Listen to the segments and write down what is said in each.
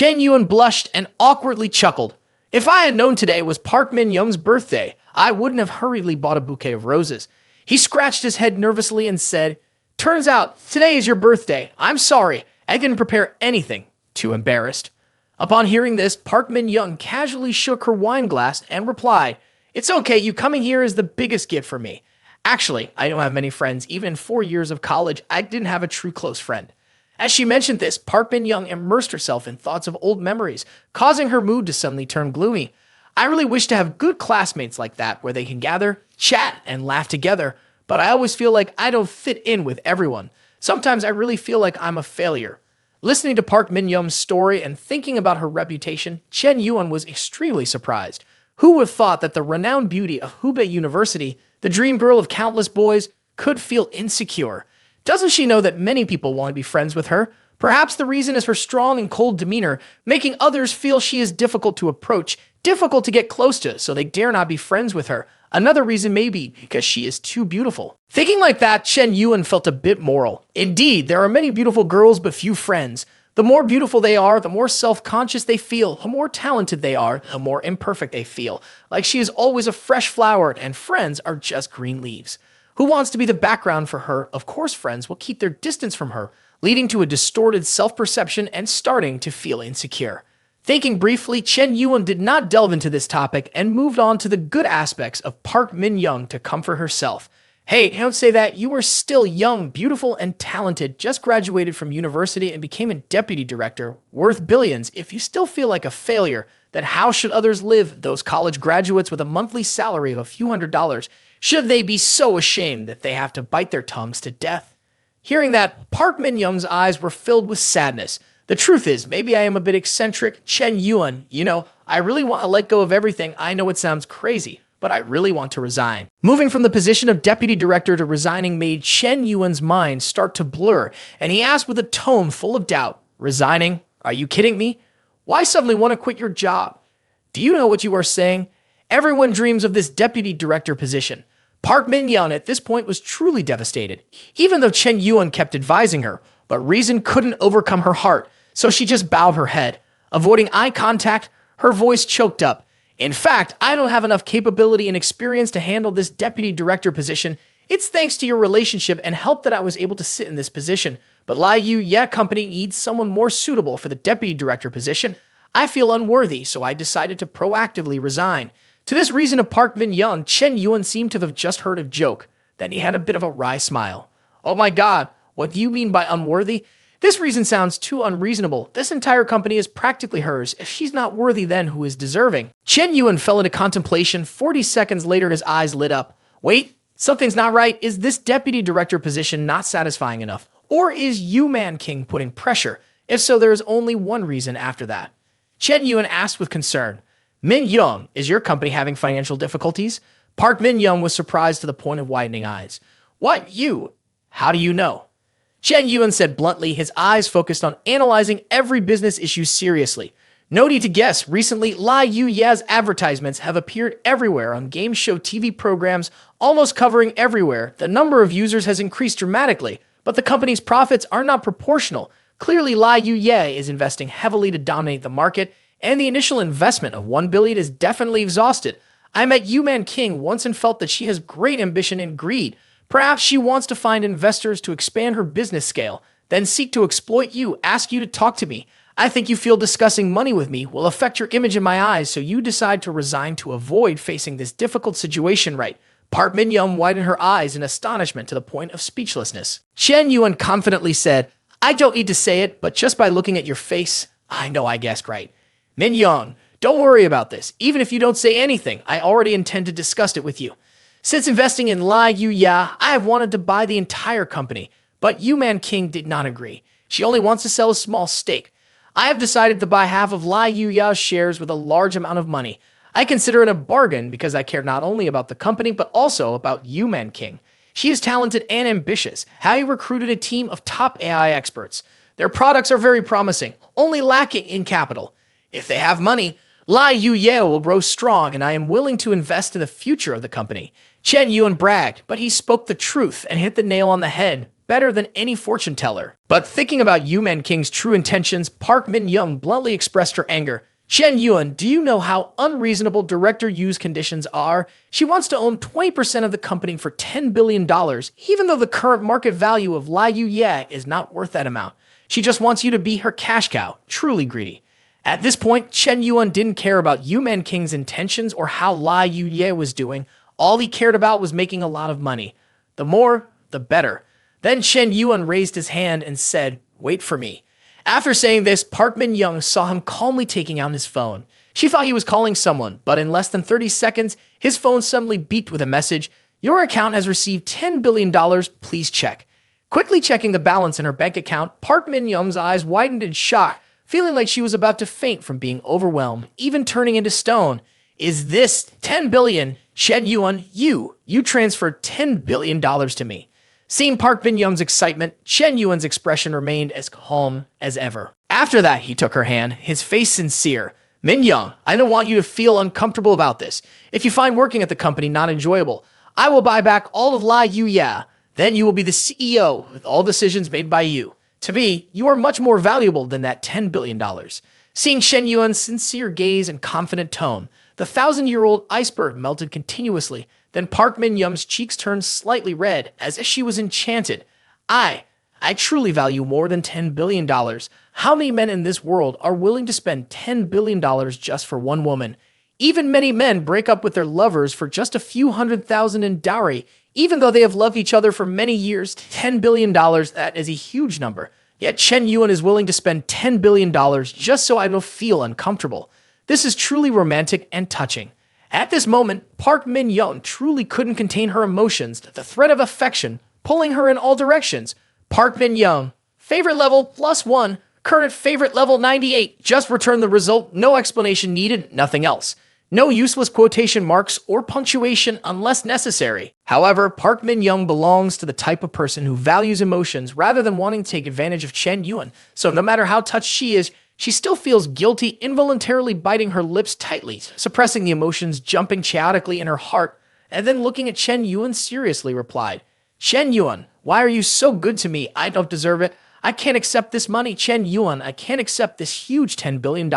Chen Yuan blushed and awkwardly chuckled. If I had known today was Park Min-young's birthday, I wouldn't have hurriedly bought a bouquet of roses. He scratched his head nervously and said, "Turns out, today is your birthday. I'm sorry. I didn't prepare anything." Too embarrassed. Upon hearing this, Park Min-young casually shook her wine glass and replied, "It's okay, you coming here is the biggest gift for me. Actually, I don't have many friends. Even in 4 years of college, I didn't have a true close friend." As she mentioned this, Park Min-young immersed herself in thoughts of old memories, causing her mood to suddenly turn gloomy. I really wish to have good classmates like that, where they can gather, chat, and laugh together, but I always feel like I don't fit in with everyone. Sometimes I really feel like I'm a failure. Listening to Park Min-young's story and thinking about her reputation, Chen Yuan was extremely surprised. Who would have thought that the renowned beauty of Hubei University, the dream girl of countless boys, could feel insecure? Doesn't she know that many people want to be friends with her? Perhaps the reason is her strong and cold demeanor, making others feel she is difficult to approach, difficult to get close to, so they dare not be friends with her. Another reason may be because she is too beautiful. Thinking like that, Chen Yuan felt a bit moral. Indeed, there are many beautiful girls but few friends. The more beautiful they are, the more self-conscious they feel. The more talented they are, the more imperfect they feel. Like she is always a fresh flower and friends are just green leaves. Who wants to be the background for her? Of course, friends will keep their distance from her, leading to a distorted self-perception and starting to feel insecure. Thinking briefly, Chen Yuan did not delve into this topic and moved on to the good aspects of Park Min-young to comfort herself. Hey, don't say that. You are still young, beautiful, and talented, just graduated from university and became a deputy director, worth billions. If you still feel like a failure, then how should others live, those college graduates with a monthly salary of a few $100s? Should they be so ashamed that they have to bite their tongues to death? Hearing that, Park Min-young's eyes were filled with sadness. The truth is, maybe I am a bit eccentric. Chen Yuan, I really want to let go of everything. I know it sounds crazy, but I really want to resign. Moving from the position of deputy director to resigning made Chen Yuan's mind start to blur, and he asked with a tone full of doubt, "Resigning? Are you kidding me? Why suddenly want to quit your job? Do you know what you are saying? Everyone dreams of this deputy director position." Park Min-young at this point was truly devastated, even though Chen Yuan kept advising her, but reason couldn't overcome her heart, so she just bowed her head. Avoiding eye contact, her voice choked up. "In fact, I don't have enough capability and experience to handle this deputy director position. It's thanks to your relationship and help that I was able to sit in this position. But Liu company needs someone more suitable for the deputy director position. I feel unworthy, so I decided to proactively resign." To this reason of Park Min-young, Chen Yuan seemed to have just heard a joke. Then he had a bit of a wry smile. "Oh my god, what do you mean by unworthy? This reason sounds too unreasonable. This entire company is practically hers. If she's not worthy, then who is deserving?" Chen Yuan fell into contemplation. 40 seconds later, his eyes lit up. "Wait, something's not right. Is this deputy director position not satisfying enough? Or is Man King putting pressure? If so, there is only one reason after that." Chen Yuan asked with concern, "Min-young, is your company having financial difficulties?" Park Min-young was surprised to the point of widening eyes. "What, you? How do you know?" Chen Yuan said bluntly, his eyes focused on analyzing every business issue seriously. "No need to guess, recently Liu's advertisements have appeared everywhere on game show TV programs, almost covering everywhere. The number of users has increased dramatically, but the company's profits are not proportional. Clearly Liu is investing heavily to dominate the market, and the initial investment of 1 billion is definitely exhausted. I met Man King once and felt that she has great ambition and greed. Perhaps she wants to find investors to expand her business scale, then seek to exploit you, ask you to talk to me. I think you feel discussing money with me will affect your image in my eyes, so you decide to resign to avoid facing this difficult situation, right?" Park Min-young widened her eyes in astonishment to the point of speechlessness. Chen Yuan confidently said, "I don't need to say it, but just by looking at your face, I know I guessed right. Min-young, don't worry about this. Even if you don't say anything, I already intend to discuss it with you. Since investing in Liu, I have wanted to buy the entire company, but Man King did not agree. She only wants to sell a small stake. I have decided to buy half of Liu's shares with a large amount of money. I consider it a bargain because I care not only about the company, but also about Man King. She is talented and ambitious. How recruited a team of top AI experts. Their products are very promising, only lacking in capital. If they have money, Liu will grow strong, and I am willing to invest in the future of the company." Chen Yuan bragged, but he spoke the truth and hit the nail on the head. better than any fortune teller. But thinking about Yu Man King's true intentions, Park Min Young bluntly expressed her anger. Chen Yuan, do you know how unreasonable Director Yu's conditions are? She wants to own 20% of the company for $10 billion, even though the current market value of Lai Yu Ye is not worth that amount. She just wants you to be her cash cow, truly greedy. At this point, Chen Yuan didn't care about Yu Man King's intentions or how Lai Yu Ye was doing. All he cared about was making a lot of money. The more, the better. Then Chen Yuan raised his hand and said, "Wait for me." After saying this, Park Min Young saw him calmly taking out his phone. She thought he was calling someone, but in less than 30 seconds, his phone suddenly beeped with a message. "Your account has received $10 billion, please check." Quickly checking the balance in her bank account, Park Min Young's eyes widened in shock, feeling like she was about to faint from being overwhelmed, even turning into stone. "Is this $10 billion? Chen Yuan, you transferred $10 billion to me." Seeing Park Min Young's excitement, Chen Yuan's expression remained as calm as ever. After that, he took her hand, his face sincere. "Min Young, I don't want you to feel uncomfortable about this. If you find working at the company not enjoyable, I will buy back all of Lai Yu Ya. Then you will be the CEO with all decisions made by you. To me, you are much more valuable than that $10 billion. Seeing Chen Yuan's sincere gaze and confident tone, the 1,000-year-old iceberg melted continuously. Then Park Min Young's cheeks turned slightly red, as if she was enchanted. I truly value more than $10 billion. How many men in this world are willing to spend $10 billion just for one woman? Even many men break up with their lovers for just a few $100,000 in dowry, even though they have loved each other for many years. $10 billion, that is a huge number. Yet Chen Yuan is willing to spend $10 billion just so I don't feel uncomfortable. This is truly romantic and touching. At this moment, Park Min Young truly couldn't contain her emotions, the thread of affection pulling her in all directions. Park Min Young, favorite level +1, current favorite level 98. Just return the result, no explanation needed, nothing else. No useless quotation marks or punctuation unless necessary. However, Park Min Young belongs to the type of person who values emotions rather than wanting to take advantage of Chen Yuan. So no matter how touched she is, she still feels guilty, involuntarily biting her lips tightly, suppressing the emotions jumping chaotically in her heart, and then looking at Chen Yuan seriously replied, "Chen Yuan, why are you so good to me? I don't deserve it. I can't accept this money, Chen Yuan. I can't accept this huge $10 billion.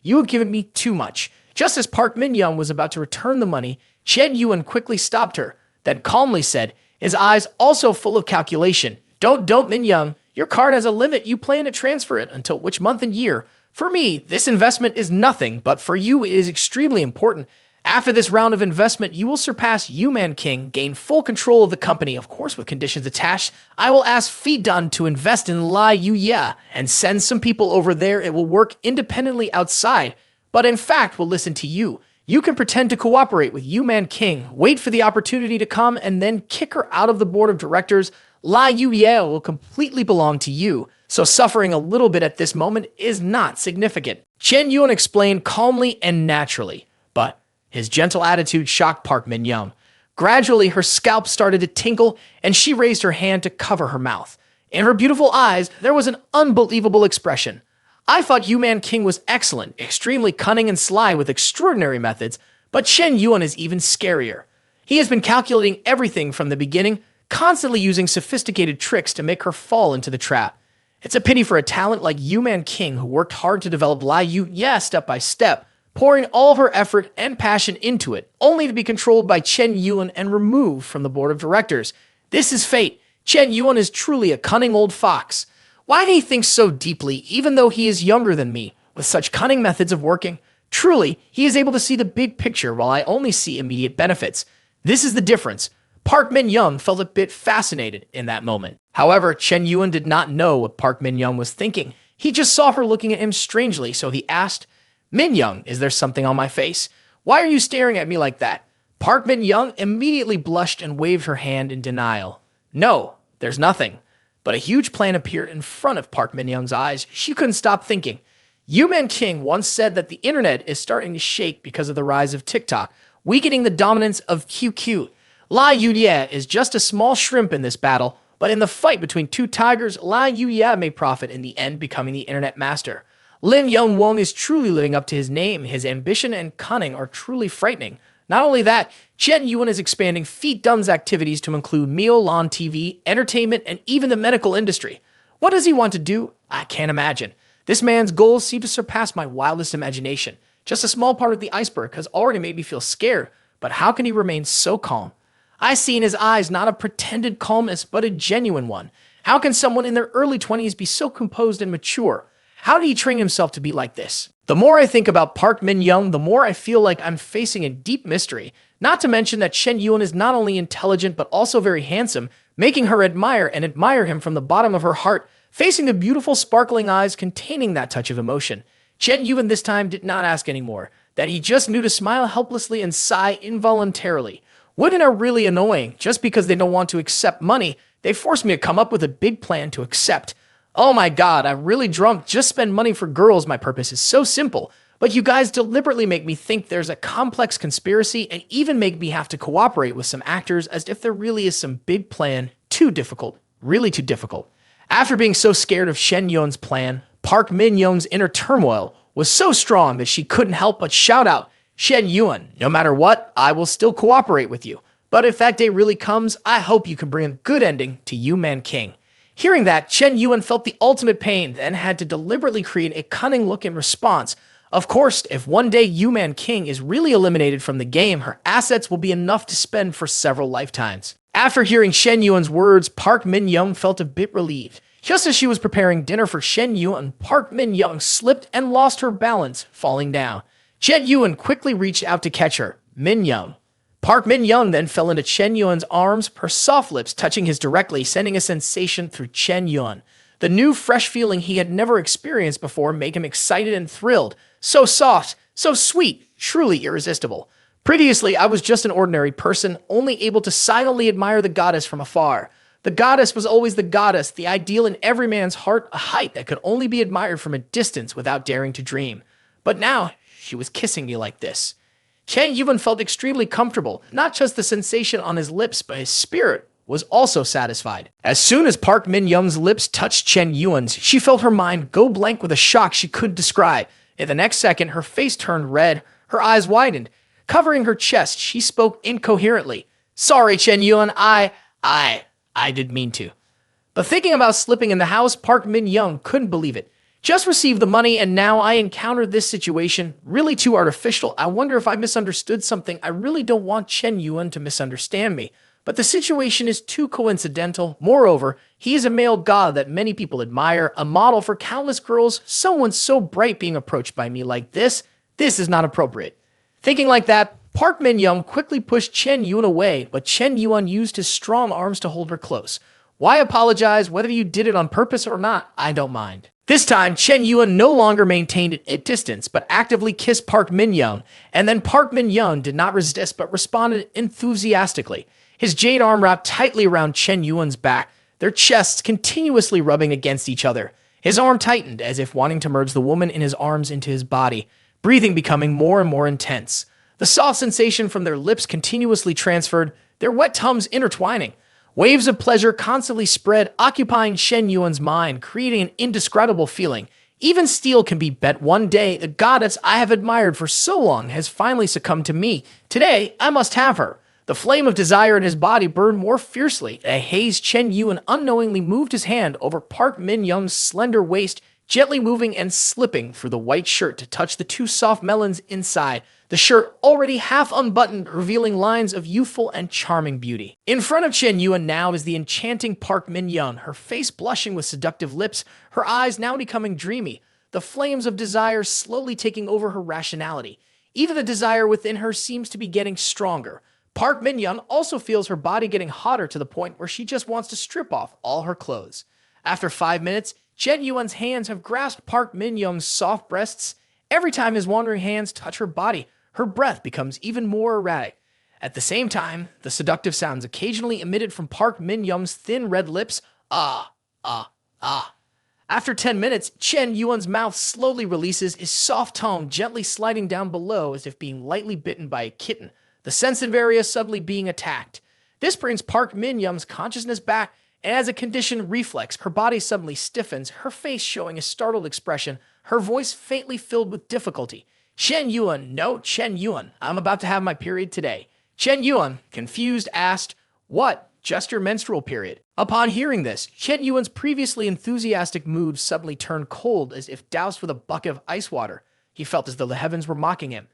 You have given me too much." Just as Park Min Young was about to return the money, Chen Yuan quickly stopped her, then calmly said, his eyes also full of calculation, Don't, Min Young. Your card has a limit. You plan to transfer it until which month and year? For me, this investment is nothing, but for you it is extremely important. After this round of investment, you will surpass Yu Man King, gain full control of the company, of course with conditions attached. I will ask Dun to invest in Lai Yu Ya and send some people over there. It will work independently outside, but in fact will listen to you. You can pretend to cooperate with Yu Man King, wait for the opportunity to come, and then kick her out of the board of directors. Lai Yu Ye will completely belong to you, so suffering a little bit at this moment is not significant. Chen Yuan explained calmly and naturally, but his gentle attitude shocked Park Min Young. Gradually, her scalp started to tingle, and she raised her hand to cover her mouth. In her beautiful eyes, there was an unbelievable expression. I thought Yu Man King was excellent, extremely cunning and sly with extraordinary methods, but Chen Yuan is even scarier. He has been calculating everything from the beginning, constantly using sophisticated tricks to make her fall into the trap. It's a pity for a talent like Yu Man King, who worked hard to develop Lai Yu Ye step by step, pouring all of her effort and passion into it, only to be controlled by Chen Yuan and removed from the board of directors. This is fate. Chen Yuan is truly a cunning old fox. Why do he think so deeply, even though he is younger than me, with such cunning methods of working? Truly, he is able to see the big picture while I only see immediate benefits. This is the difference. Park Min Young felt a bit fascinated in that moment. However, Chen Yuan did not know what Park Min Young was thinking. He just saw her looking at him strangely, so he asked, Min Young, is there something on my face? Why are you staring at me like that? Park Min Young immediately blushed and waved her hand in denial. No, there's nothing. But a huge plan appeared in front of Park Min Young's eyes. She couldn't stop thinking. Yu Man King once said that the internet is starting to shake because of the rise of TikTok, weakening the dominance of QQ. Lai Yu Ye is just a small shrimp in this battle, but in the fight between two tigers, Lai Yu Ye may profit in the end, becoming the internet master. Lin Young Wong is truly living up to his name. His ambition and cunning are truly frightening. Not only that, Chen Yuan is expanding Feet Dumb's activities to include meal, lawn TV, entertainment, and even the medical industry. What does he want to do? I can't imagine. This man's goals seem to surpass my wildest imagination. Just a small part of the iceberg has already made me feel scared, but how can he remain so calm? I see in his eyes not a pretended calmness, but a genuine one. How can someone in their early 20s be so composed and mature? How did he train himself to be like this? The more I think about Park Min-young, the more I feel like I'm facing a deep mystery. Not to mention that Chen Yuan is not only intelligent, but also very handsome, making her admire him from the bottom of her heart, facing the beautiful sparkling eyes containing that touch of emotion. Chen Yuan this time did not ask anymore, that he just knew to smile helplessly and sigh involuntarily. Women are really annoying. Just because they don't want to accept money, they force me to come up with a big plan to accept. Oh my god, I'm really drunk. Just spend money for girls. My purpose is so simple. But you guys deliberately make me think there's a complex conspiracy and even make me have to cooperate with some actors as if there really is some big plan. Too difficult. Really too difficult. After being so scared of Shen Yuan's plan, Park Min-young's inner turmoil was so strong that she couldn't help but shout out, Shen Yuan, no matter what, I will still cooperate with you. But if that day really comes, I hope you can bring a good ending to you, Man King. Hearing that, Chen Yuan felt the ultimate pain, then had to deliberately create a cunning look in response. Of course, if one day Man King is really eliminated from the game, her assets will be enough to spend for several lifetimes. After hearing Shen Yuan's words, Park Min-young felt a bit relieved. Just as she was preparing dinner for Shen Yuan, Park Min-young slipped and lost her balance, falling down. Chen Yuan quickly reached out to catch her. Min-young. Park Min-young then fell into Chen Yuan's arms, her soft lips touching his directly, sending a sensation through Chen Yuan. The new, fresh feeling he had never experienced before made him excited and thrilled. So soft, so sweet, truly irresistible. Previously, I was just an ordinary person, only able to silently admire the goddess from afar. The goddess was always the goddess, the ideal in every man's heart, a height that could only be admired from a distance without daring to dream. But now, she was kissing me like this. Chen Yuan felt extremely comfortable. Not just the sensation on his lips, but his spirit was also satisfied. As soon as Park Min-young's lips touched Chen Yuan's, she felt her mind go blank with a shock she couldn't describe. In the next second, her face turned red, her eyes widened. Covering her chest, she spoke incoherently. Sorry, Chen Yuan, I didn't mean to. But thinking about slipping in the house, Park Min-young couldn't believe it. Just received the money and now I encountered this situation. Really too artificial. I wonder if I misunderstood something. I really don't want Chen Yuan to misunderstand me. But the situation is too coincidental. Moreover, he is a male god that many people admire, a model for countless girls, someone so bright being approached by me like this. This is not appropriate. Thinking like that, Park Min-young quickly pushed Chen Yuan away, but Chen Yuan used his strong arms to hold her close. Why apologize? Whether you did it on purpose or not, I don't mind. This time, Chen Yuan no longer maintained a distance, but actively kissed Park Min-young, and then Park Min-young did not resist but responded enthusiastically. His jade arm wrapped tightly around Chen Yuan's back, their chests continuously rubbing against each other. His arm tightened as if wanting to merge the woman in his arms into his body, breathing becoming more and more intense. The soft sensation from their lips continuously transferred, their wet tongues intertwining. Waves of pleasure constantly spread, occupying Shen Yuan's mind, creating an indescribable feeling. Even steel can be bet one day the goddess I have admired for so long has finally succumbed to me. Today, I must have her. The flame of desire in his body burned more fiercely. A haze Chen Yuan unknowingly moved his hand over Park Min-young's slender waist, gently moving and slipping through the white shirt to touch the two soft melons inside. The shirt already half unbuttoned, revealing lines of youthful and charming beauty. In front of Chen Yuan now is the enchanting Park Min-young, her face blushing with seductive lips, her eyes now becoming dreamy, the flames of desire slowly taking over her rationality. Even the desire within her seems to be getting stronger. Park Min-young also feels her body getting hotter to the point where she just wants to strip off all her clothes. After 5 minutes, Chen Yuan's hands have grasped Park Min-young's soft breasts. Every time his wandering hands touch her body, her breath becomes even more erratic. At the same time, the seductive sounds occasionally emitted from Park Min-young's thin red lips. Ah, ah, ah. After 10 minutes, Chen Yuan's mouth slowly releases, his soft tongue gently sliding down below as if being lightly bitten by a kitten, the sensitive area suddenly being attacked. This brings Park Min-young's consciousness back, and as a conditioned reflex, her body suddenly stiffens, her face showing a startled expression, her voice faintly filled with difficulty. Chen Yuan, no, Chen Yuan, I'm about to have my period today. Chen Yuan, confused, asked, what? Just your menstrual period. Upon hearing this, Chen Yuan's previously enthusiastic mood suddenly turned cold as if doused with a bucket of ice water. He felt as though the heavens were mocking him.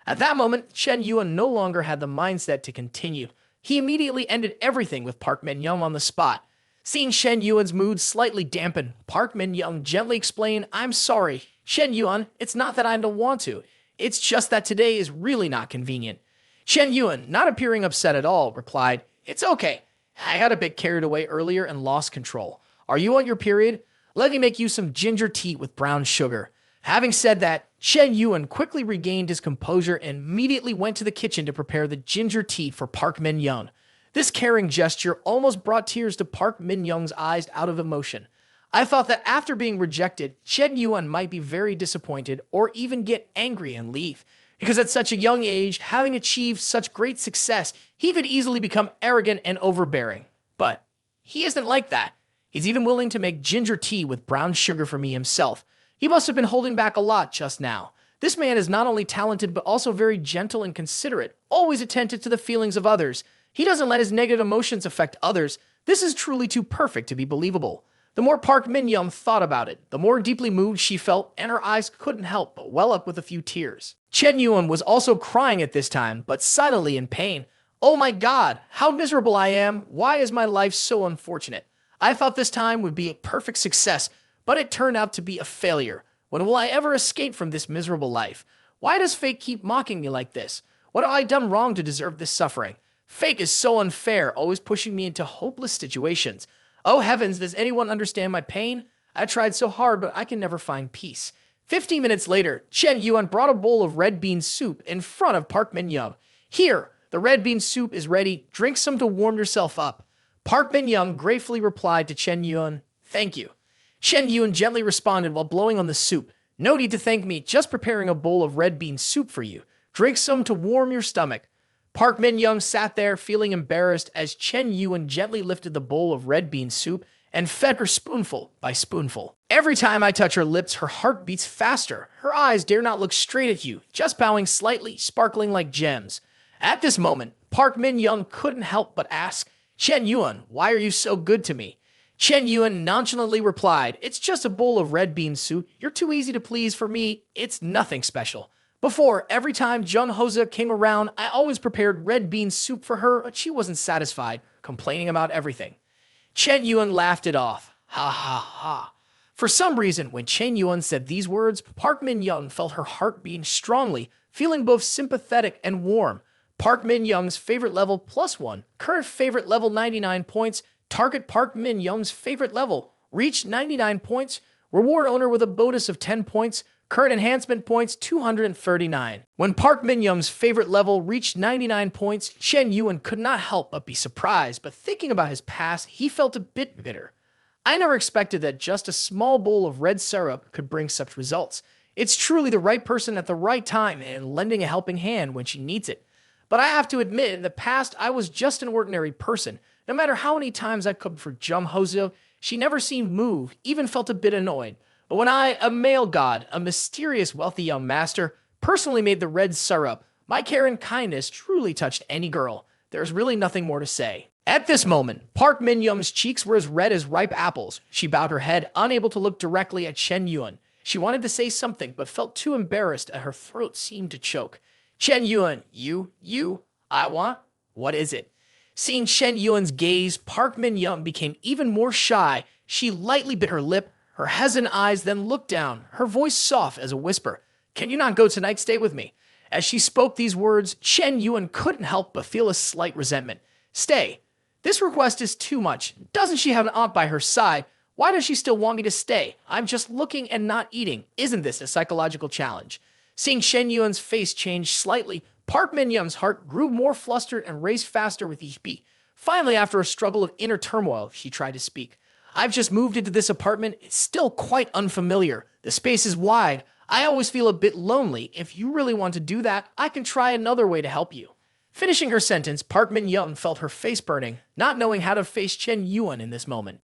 At that moment, Chen Yuan no longer had the mindset to continue. He immediately ended everything with Park Min-young on the spot. Seeing Chen Yuan's mood slightly dampen, Park Min-young gently explained, I'm sorry, Chen Yuan, it's not that I don't want to. It's just that today is really not convenient. Chen Yuan, not appearing upset at all, replied, it's okay. I got a bit carried away earlier and lost control. Are you on your period? Let me make you some ginger tea with brown sugar. Having said that, Chen Yuan quickly regained his composure and immediately went to the kitchen to prepare the ginger tea for Park Min-young. This caring gesture almost brought tears to Park Min-young's eyes out of emotion. I thought that after being rejected, Chen Yuan might be very disappointed or even get angry and leave. Because at such a young age, having achieved such great success, he could easily become arrogant and overbearing. But he isn't like that. He's even willing to make ginger tea with brown sugar for me himself. He must have been holding back a lot just now. This man is not only talented, but also very gentle and considerate, always attentive to the feelings of others. He doesn't let his negative emotions affect others. This is truly too perfect to be believable. The more Park Min-young thought about it, the more deeply moved she felt, and her eyes couldn't help but well up with a few tears. Chen Yuan was also crying at this time, but silently in pain. Oh my god, how miserable I am. Why is my life so unfortunate? I thought this time would be a perfect success, but it turned out to be a failure. When will I ever escape from this miserable life? Why does fate keep mocking me like this? What have I done wrong to deserve this suffering? Fate is so unfair, always pushing me into hopeless situations. Oh heavens, does anyone understand my pain? I tried so hard, but I can never find peace. 15 minutes later, Chen Yuan brought a bowl of red bean soup in front of Park Min-young. Here, the red bean soup is ready. Drink some to warm yourself up. Park Min-young gratefully replied to Chen Yuan, thank you. Chen Yuan gently responded while blowing on the soup. No need to thank me, just preparing a bowl of red bean soup for you. Drink some to warm your stomach. Park Min-young sat there feeling embarrassed as Chen Yuan gently lifted the bowl of red bean soup and fed her spoonful by spoonful. Every time I touch her lips, her heart beats faster. Her eyes dare not look straight at you, just bowing slightly, sparkling like gems. At this moment, Park Min-young couldn't help but ask, Chen Yuan, why are you so good to me? Chen Yuan nonchalantly replied, it's just a bowl of red bean soup. You're too easy to please for me. It's nothing special. Before, every time Jung Hosa came around, I always prepared red bean soup for her, but she wasn't satisfied, complaining about everything. Chen Yuan laughed it off. Ha ha ha. For some reason, when Chen Yuan said these words, Park Min-young felt her heart beating strongly, feeling both sympathetic and warm. Park Min-young's favorite level +1, current favorite level 99 points, target Park Min-young's favorite level, reached 99 points, reward owner with a bonus of 10 points, current enhancement points 239. When Park Min-young's favorite level reached 99 points, Chen Yuan could not help but be surprised, but thinking about his past, he felt a bit bitter. I never expected that just a small bowl of red syrup could bring such results. It's truly the right person at the right time and lending a helping hand when she needs it. But I have to admit, in the past, I was just an ordinary person. No matter how many times I cooked for Jung Hosa, she never seemed moved, even felt a bit annoyed. But when I, a male god, a mysterious wealthy young master, personally made the red syrup, my care and kindness truly touched any girl. There's really nothing more to say. At this moment, Park Min-young's cheeks were as red as ripe apples. She bowed her head, unable to look directly at Chen Yuan. She wanted to say something, but felt too embarrassed and her throat seemed to choke. Chen Yuan, I want? What is it? Seeing Chen Yuan's gaze, Park Min-young became even more shy. She lightly bit her lip. Her hesitant eyes then looked down, her voice soft as a whisper. Can you not go tonight? Stay with me. As she spoke these words, Chen Yuan couldn't help but feel a slight resentment. Stay. This request is too much. Doesn't she have an aunt by her side? Why does she still want me to stay? I'm just looking and not eating. Isn't this a psychological challenge? Seeing Chen Yuan's face change slightly, Park Min-young's heart grew more flustered and raced faster with each beat. Finally, after a struggle of inner turmoil, she tried to speak. I've just moved into this apartment. It's still quite unfamiliar. The space is wide. I always feel a bit lonely. If you really want to do that, I can try another way to help you. Finishing her sentence, Park Min-young felt her face burning, not knowing how to face Chen Yuan in this moment.